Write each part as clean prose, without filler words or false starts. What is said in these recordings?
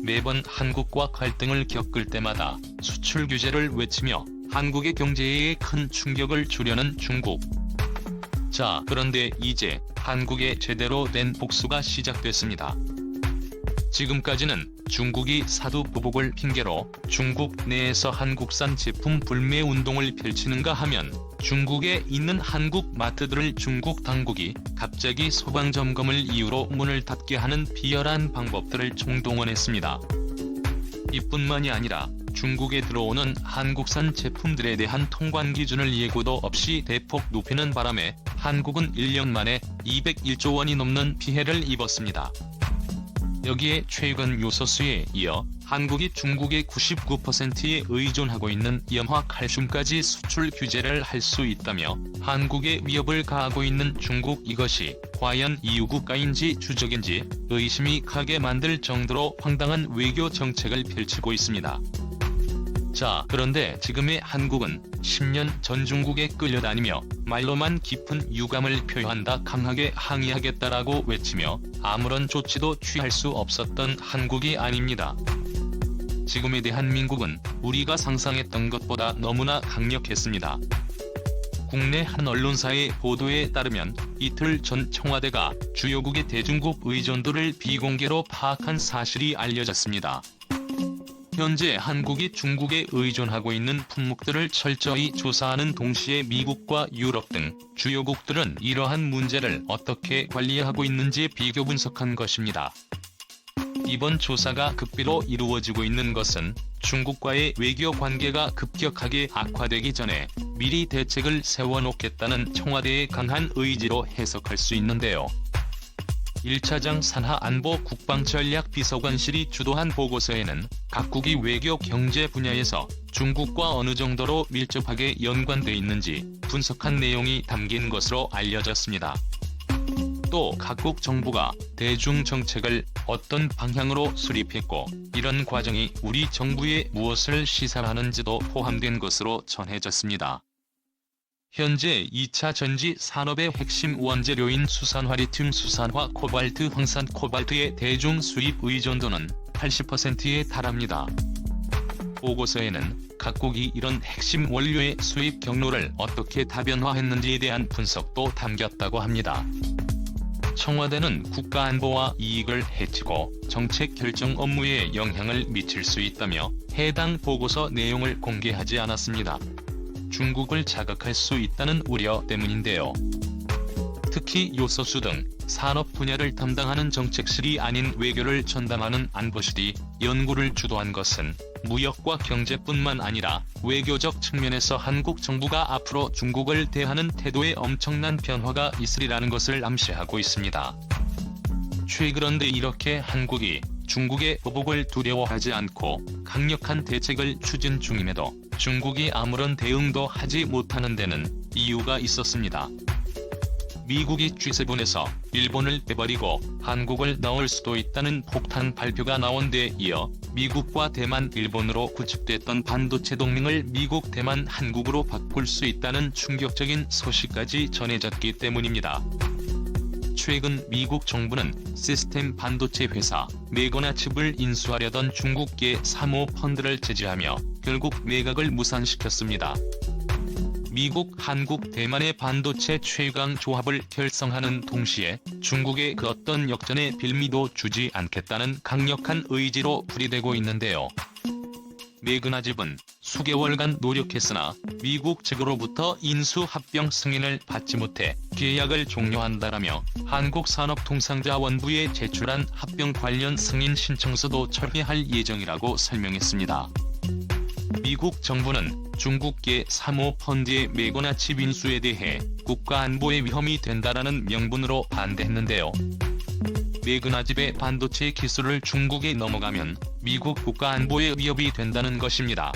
매번 한국과 갈등을 겪을 때마다 수출 규제를 외치며 한국의 경제에 큰 충격을 주려는 중국. 자, 그런데 이제 한국의 제대로 된 복수가 시작됐습니다. 지금까지는 중국이 사두 보복을 핑계로 중국 내에서 한국산 제품 불매 운동을 펼치는가 하면 중국에 있는 한국 마트들을 중국 당국이 갑자기 소방 점검을 이유로 문을 닫게 하는 비열한 방법들을 총동원했습니다. 이뿐만이 아니라 중국에 들어오는 한국산 제품들에 대한 통관 기준을 예고도 없이 대폭 높이는 바람에 한국은 1년 만에 201조 원이 넘는 피해를 입었습니다. 여기에 최근 요소수에 이어 한국이 중국의 99%에 의존하고 있는 염화 칼슘까지 수출 규제를 할 수 있다며 한국에 위협을 가하고 있는 중국, 이것이 과연 이유 국가인지 주적인지 의심이 가게 만들 정도로 황당한 외교 정책을 펼치고 있습니다. 자, 그런데 지금의 한국은 10년 전 중국에 끌려다니며 말로만 깊은 유감을 표한다, 강하게 항의하겠다라고 외치며 아무런 조치도 취할 수 없었던 한국이 아닙니다. 지금의 대한민국은 우리가 상상했던 것보다 너무나 강력했습니다. 국내 한 언론사의 보도에 따르면 이틀 전 청와대가 주요국의 대중국 의존도를 비공개로 파악한 사실이 알려졌습니다. 현재 한국이 중국에 의존하고 있는 품목들을 철저히 조사하는 동시에 미국과 유럽 등 주요국들은 이러한 문제를 어떻게 관리하고 있는지 비교 분석한 것입니다. 이번 조사가 극비로 이루어지고 있는 것은 중국과의 외교 관계가 급격하게 악화되기 전에 미리 대책을 세워놓겠다는 청와대의 강한 의지로 해석할 수 있는데요. 1차장 산하안보 국방전략비서관실이 주도한 보고서에는 각국이 외교 경제 분야에서 중국과 어느 정도로 밀접하게 연관돼 있는지 분석한 내용이 담긴 것으로 알려졌습니다. 또 각국 정부가 대중 정책을 어떤 방향으로 수립했고 이런 과정이 우리 정부에 무엇을 시사하는지도 포함된 것으로 전해졌습니다. 현재 2차 전지 산업의 핵심 원재료인 수산화 리튬, 수산화 코발트, 황산 코발트의 대중 수입 의존도는 80%에 달합니다. 보고서에는 각국이 이런 핵심 원료의 수입 경로를 어떻게 다변화했는지에 대한 분석도 담겼다고 합니다. 청와대는 국가안보와 이익을 해치고 정책 결정 업무에 영향을 미칠 수 있다며 해당 보고서 내용을 공개하지 않았습니다. 중국을 자극할 수 있다는 우려 때문인데요. 특히 요소수 등 산업 분야를 담당하는 정책실이 아닌 외교를 전담하는 안보실이 연구를 주도한 것은 무역과 경제뿐만 아니라 외교적 측면에서 한국 정부가 앞으로 중국을 대하는 태도에 엄청난 변화가 있으리라는 것을 암시하고 있습니다. 그런데 이렇게 한국이 중국의 보복을 두려워하지 않고 강력한 대책을 추진 중임에도 중국이 아무런 대응도 하지 못하는 데는 이유가 있었습니다. 미국이 G7에서 일본을 빼버리고 한국을 넣을 수도 있다는 폭탄 발표가 나온 데 이어 미국과 대만, 일본으로 구축됐던 반도체 동맹을 미국, 대만, 한국으로 바꿀 수 있다는 충격적인 소식까지 전해졌기 때문입니다. 최근 미국 정부는 시스템 반도체 회사 메거나칩을 인수하려던 중국계 사모펀드를 제지하며 결국 매각을 무산시켰습니다. 미국, 한국, 대만의 반도체 최강 조합을 결성하는 동시에 중국의 그 어떤 역전의 빌미도 주지 않겠다는 강력한 의지로 풀이되고 있는데요. 메그나집은 수개월간 노력했으나 미국 측으로부터 인수합병 승인을 받지 못해 계약을 종료한다라며 한국산업통상자원부에 제출한 합병 관련 승인 신청서도 철회할 예정이라고 설명했습니다. 미국 정부는 중국계 사모펀드의 메거나칩 인수에 대해 국가안보에 위험이 된다라는 명분으로 반대했는데요. 메그나집의 반도체 기술을 중국에 넘어가면 미국 국가안보에 위협이 된다는 것입니다.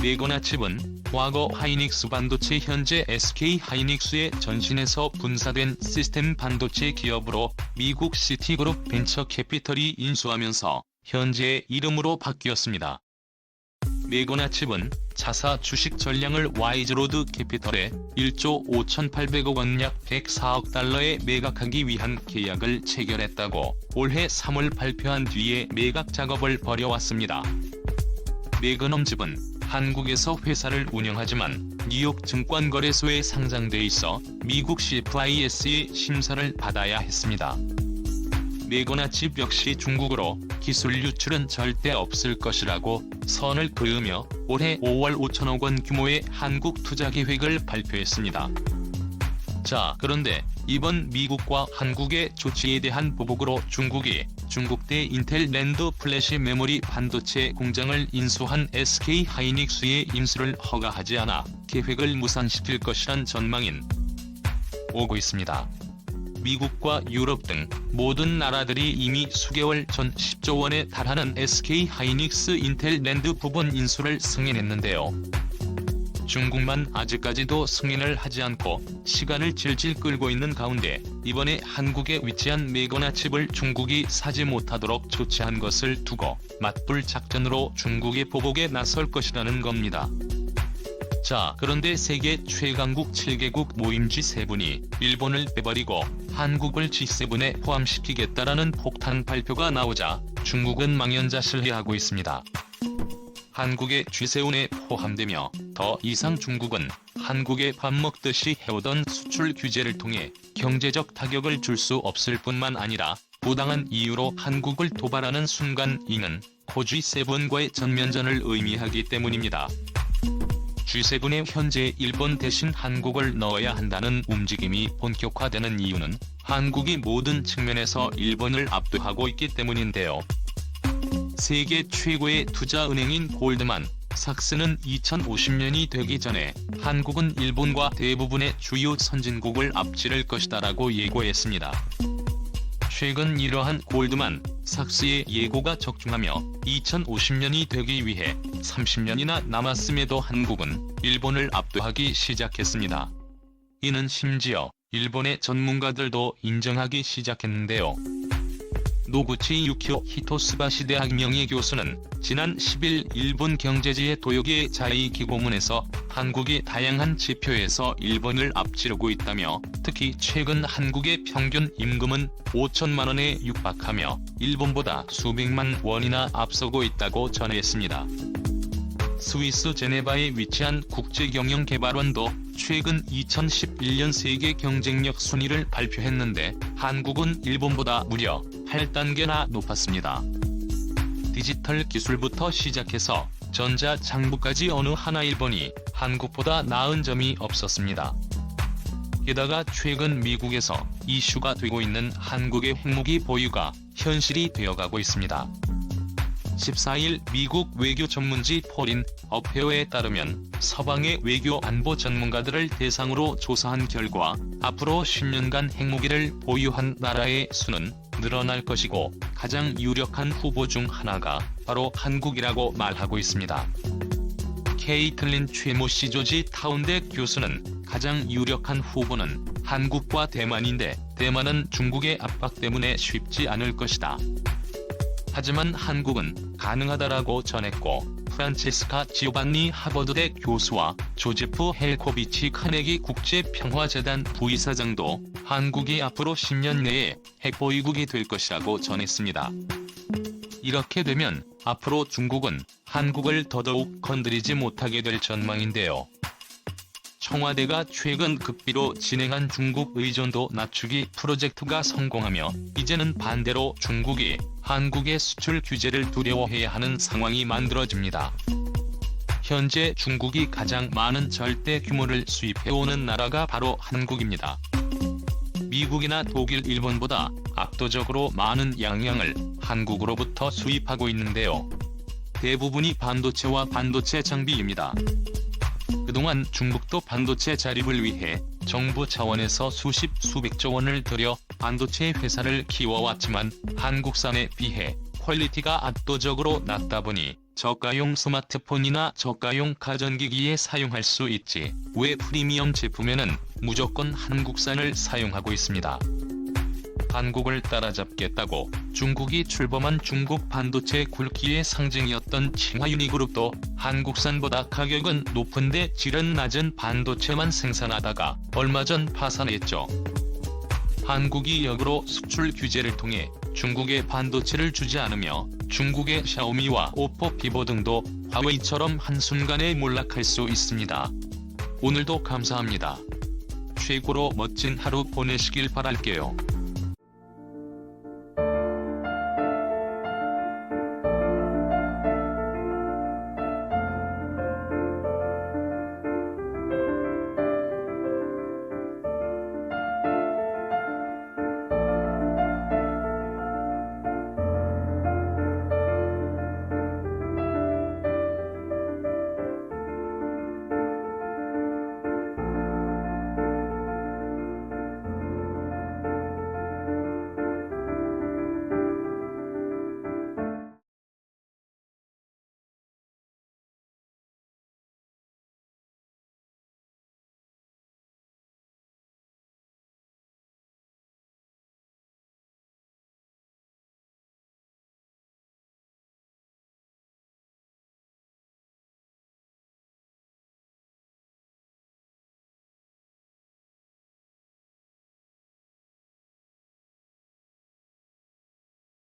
메거나칩은 과거 하이닉스 반도체, 현재 SK 하이닉스의 전신에서 분사된 시스템 반도체 기업으로 미국 시티그룹 벤처캐피털이 인수하면서 현재의 이름으로 바뀌었습니다. 메거나칩은 자사 주식 전량을 와이즈로드 캐피털에 1조 5,800억 원 약 104억 달러에 매각하기 위한 계약을 체결했다고 올해 3월 발표한 뒤에 매각 작업을 벌여왔습니다. 매그넘 즙은 한국에서 회사를 운영하지만 뉴욕 증권거래소에 상장돼 있어 미국 CFIUS의 심사를 받아야 했습니다. 매거나 즙 역시 중국으로 기술 유출은 절대 없을 것이라고 선을 그으며 올해 5월 5천억 원 규모의 한국 투자 계획을 발표했습니다. 자, 그런데 이번 미국과 한국의 조치에 대한 보복으로 중국이 중국대 인텔 랜드 플래시 메모리 반도체 공장을 인수한 SK 하이닉스의 인수를 허가하지 않아 계획을 무산시킬 것이란 전망이 오고 있습니다. 미국과 유럽 등 모든 나라들이 이미 수개월 전 10조 원에 달하는 SK 하이닉스 인텔 랜드 부분 인수를 승인했는데요. 중국만 아직까지도 승인을 하지 않고 시간을 질질 끌고 있는 가운데 이번에 한국에 위치한 매거나 칩을 중국이 사지 못하도록 조치한 것을 두고 맞불 작전으로 중국의 보복에 나설 것이라는 겁니다. 자, 그런데 세계 최강국 7개국 모임 G7이 일본을 빼버리고 한국을 G7에 포함시키겠다라는 폭탄 발표가 나오자 중국은 망연자실해하고 있습니다. 한국의 G7에 포함되며 더 이상 중국은 한국에 밥 먹듯이 해오던 수출 규제를 통해 경제적 타격을 줄 수 없을 뿐만 아니라 부당한 이유로 한국을 도발하는 순간 이는 고 G7과의 전면전을 의미하기 때문입니다. G7에 현재 일본 대신 한국을 넣어야 한다는 움직임이 본격화되는 이유는 한국이 모든 측면에서 일본을 압도하고 있기 때문인데요. 세계 최고의 투자은행인 골드만 삭스는 2050년이 되기 전에 한국은 일본과 대부분의 주요 선진국을 앞지를 것이다라고 예고했습니다. 최근 이러한 골드만 삭스의 예고가 적중하며 2050년이 되기 위해 30년이나 남았음에도 한국은 일본을 압도하기 시작했습니다. 이는 심지어 일본의 전문가들도 인정하기 시작했는데요. 노구치 유키오 히토스바시 대학 명예교수는 지난 10일 일본 경제지의 도요기의 자이기고문에서 한국이 다양한 지표에서 일본을 앞지르고 있다며 특히 최근 한국의 평균 임금은 5천만 원에 육박하며 일본보다 수백만 원이나 앞서고 있다고 전했습니다. 스위스 제네바에 위치한 국제경영개발원도 최근 2011년 세계 경쟁력 순위를 발표했는데 한국은 일본보다 무려 8단계나 높았습니다. 디지털 기술부터 시작해서 전자 장부까지 어느 하나 일본이 한국보다 나은 점이 없었습니다. 게다가 최근 미국에서 이슈가 되고 있는 한국의 핵무기 보유가 현실이 되어가고 있습니다. 14일 미국 외교 전문지 포린 어페어에 따르면 서방의 외교 안보 전문가들을 대상으로 조사한 결과 앞으로 10년간 핵무기를 보유한 나라의 수는 늘어날 것이고 가장 유력한 후보 중 하나가 바로 한국이라고 말하고 있습니다. 케이틀린 최모시 조지 타운대 교수는 가장 유력한 후보는 한국과 대만인데 대만은 중국의 압박 때문에 쉽지 않을 것이다. 하지만 한국은 가능하다라고 전했고 프란체스카 지오반니 하버드대 교수와 조제프 헬코비치 카네기 국제평화재단 부이사장도 한국이 앞으로 10년 내에 핵보유국이 될 것이라고 전했습니다. 이렇게 되면 앞으로 중국은 한국을 더더욱 건드리지 못하게 될 전망인데요. 청와대가 최근 극비로 진행한 중국 의존도 낮추기 프로젝트가 성공하며 이제는 반대로 중국이 한국의 수출 규제를 두려워해야 하는 상황이 만들어집니다. 현재 중국이 가장 많은 절대 규모를 수입해오는 나라가 바로 한국입니다. 미국이나 독일, 일본보다 압도적으로 많은 양량을 한국으로부터 수입하고 있는데요. 대부분이 반도체와 반도체 장비입니다. 그동안 중국도 반도체 자립을 위해 정부 차원에서 수십 수백조 원을 들여 반도체 회사를 키워왔지만 한국산에 비해 퀄리티가 압도적으로 낮다 보니 저가용 스마트폰이나 저가용 가전기기에 사용할 수 있지 왜 프리미엄 제품에는 무조건 한국산을 사용하고 있습니다. 한국을 따라잡겠다고 중국이 출범한 중국 반도체 굵기의 상징이었던 칭화유니그룹도 한국산보다 가격은 높은데 질은 낮은 반도체만 생산하다가 얼마 전 파산했죠. 한국이 역으로 수출 규제를 통해 중국에 반도체를 주지 않으며 중국의 샤오미와 오포, 비보 등도 화웨이처럼 한순간에 몰락할 수 있습니다. 오늘도 감사합니다. 최고로 멋진 하루 보내시길 바랄게요.